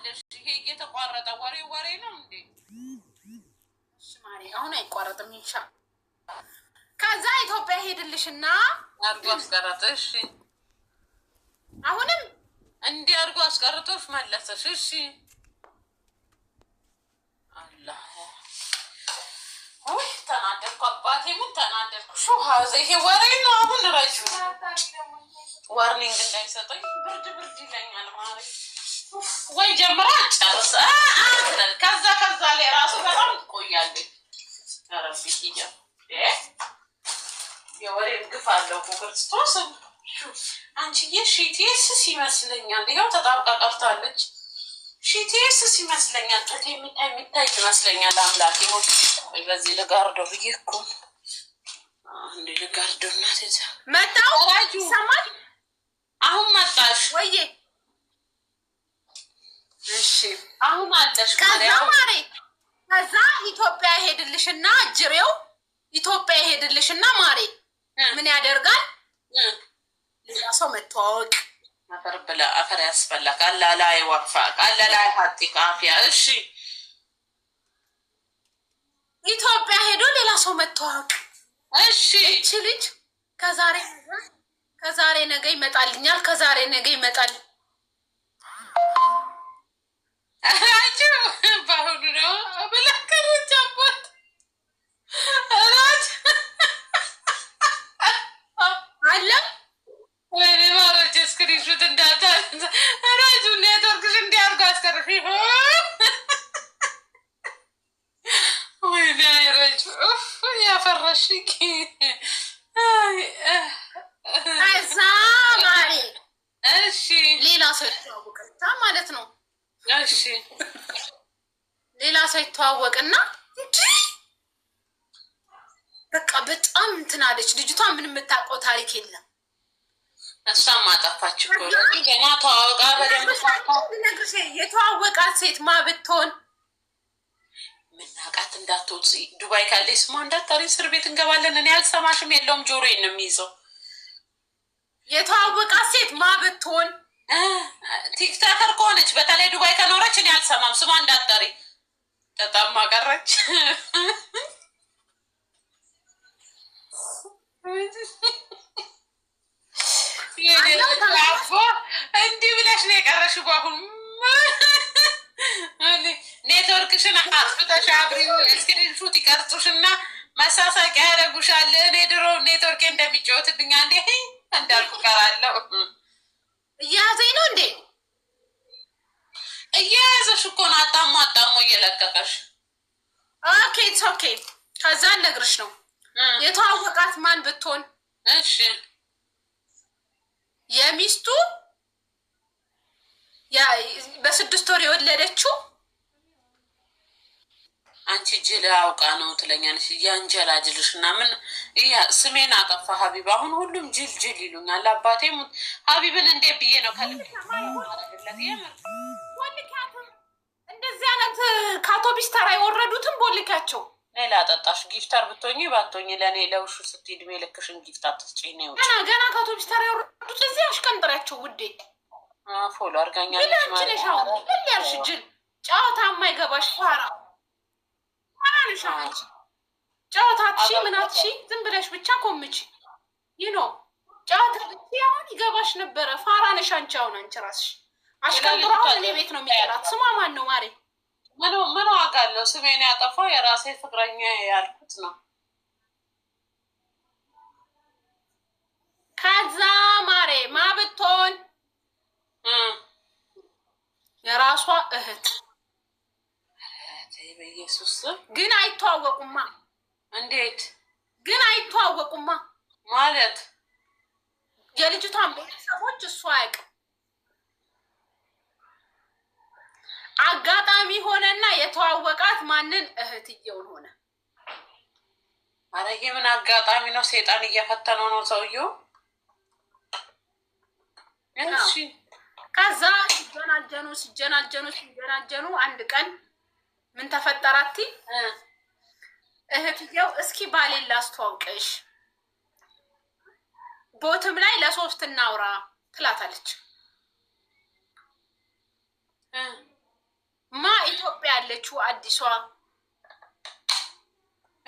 አለሽ? ይሄ እየተቋረጠ ወሬ ነው እንዴ? ሽማሪ አሁን አይቋረጥም። ይንሻ ከዛ ኢትዮጵያ ሄድልሽና አርጎ አስቀረጥሽ። አሁንም እንዲህ አርጎ አስቀርጦሽ መለሰሽ። እሺ አላህ ወይ ተናደድኩ። አባቴ ምን ተናደድኩ። ሹሃዘ ይሄ ወሬ ነው። አሁን ራጁ ዋርኒንግ እንዳይሰጠኝ ብርድ ይለኛል ማለት ወይ ጀምራ ጨርስ። ከዛ ላይ ራሱ በጣም ትቆያለች። ረቢ ሂጃ የወሬ ግፍ አለው ክርስቶስ። አንቺዬ ሺቲስ ይመስለኛል። ይኸው ተጣብቃ ቀርታለች። ሺቲስ ይመስለኛል። የሚታይ ይመስለኛል። አምላክ ይሞት። በዚህ ልጋርዶ ብዬ እኮ እንዴ ልጋርዶ እናት ይዛ መጣው ይሰማል። አሁን መጣሽ ወይዬ? እሺ አሁን አለሽ ማሬ። ከዛ ኢትዮጵያ ሄድልሽና ጅሬው ኢትዮጵያ ሄድልሽና ማሬ ምን ያደርጋል? ሌላ ሰው መተዋወቅ አፈር ብላ አፈር ያስፈላክ። አላላይ ወፋክ አላላይ ሀጢቅ አፍያ። እሺ ኢትዮጵያ ሄዶ ሌላ ሰው መተዋወቅ። እሺ እቺ ልጅ ከዛሬ ነገ ይመጣልኛል፣ ከዛሬ ነገ ይመጣል። አጁ ባሁኑ ነው ብለከረች አባት አራት አለ ወይ ማረጀ ስክሪንሾት እንዳታ አራጁ ኔትወርክሽ እንዲያርጉ አስቀርፊ ወይ ያረጁ ያፈራሽ ከዛ ማሬ እሺ ሌላ ሰው ይተዋወቅና ማለት ነው። እሺ ሌላ ሰው ይተዋወቅና በቃ በጣም እንትን አለች ልጅቷ። ምን የምታውቀው ታሪክ የለም። እሷም ማጣፋች እኮ ገና ተዋወቃ በደንብ ነግርሽ። የተዋወቃት ሴት ማ ብትሆን ምናቃት እንዳትወጪ ዱባይ ካለች ስሟ እንዳታሪ እስር ቤት እንገባለን። እኔ አልሰማሽም። የለውም ጆሮዬን ነው የሚይዘው። የተዋወቃት ሴት ማ ብትሆን ቲክታከር ከሆነች በተለይ ዱባይ ከኖረች እኔ አልሰማም። ስሟ እንዳታሪ ተጣማ ቀረች። እንዲህ ብለሽ ነው የቀረሽ። በአሁኑ ኔትወርክሽን አጥፍተሽ አብሪው ስክሪንሹት ይቀርጹሽና መሳሳቂያ ያደረጉሻል። እኔ ድሮ ኔትወርኬ እንደሚጫወትብኝ አንዴ እንዳልኩ ቀራለሁ። እያያዘኝ ነው እንዴ? እያያዘሽ እኮ ነው። አጣሞ እየለቀቀሽ። ኦኬ ኦኬ። ከዛ ነግርሽ ነው የተዋወቃት ማን ብትሆን? እሺ የሚስቱ በ6 ወር የወለደችው። አንቺ ጅል አውቃ ነው ትለኛለሽ። ያንጀላ ጅልሽ እና ምን ስሜን አጠፋ ሀቢብ። አሁን ሁሉም ጅል ይሉኛል። አባቴ ሀቢብን እንዴት ብዬ ነው ከልማረግለት የምር እንደዚህ አይነት ከአውቶቢስ ተራ የወረዱትን ቦልካቸው። ሌላ ጠጣሽ ጊፍተር ብትሆኚ ባትሆኚ ለእኔ ለውሹ ስትሄድ ዕድሜ ልክሽን ጊፍት አትስጪኝ ነው። ገና ከአውቶቢስ ተራ የወረዱት እዚህ አሽቀንጥሪያቸው ውዴ። ፎሎ አድርጋኛለች ማለት ነው። ያልሽ ጅል ጨዋታ የማይገባሽ ፋራ አንቺ ጨዋታትሺ ምናትሺ ዝም ብለሽ ብቻ ኮምቺ ይኖ ጨዋታ አሁን ይገባሽ ነበረ። ፋራ ነሽ አንቺ። አሁን አንቺ ራስሽ አሽቀንጥራው እኔ ቤት ነው የሚጠራት። ስሟ ማን ነው ማሬ? ምን ዋጋ አለው? ስሜን ያጠፋው የራሴ ፍቅረኛ ያልኩት ነው። ከዛ ማሬ ማ ብትሆን የራሷ እህት በኢየሱስ ግን አይተዋወቁማ። እንዴት ግን አይተዋወቁማ ማለት? የልጅቷን ቤተሰቦች እሱ አያውቅም። አጋጣሚ ሆነና የተዋወቃት ማንን? እህትየውን ሆነ። ኧረ ይሄ ምን አጋጣሚ ነው? ሴጣን እየፈተነው ነው ሰውየው። እሺ ከዛ ሲጀናጀኑ አንድ ቀን ምን ተፈጠራት? እህትየው እስኪ ባሌን ላስተዋውቅሽ ቦትም ላይ ለ3 እናውራ ትላታለች። ኢትዮጵያ ያለችው አዲሷ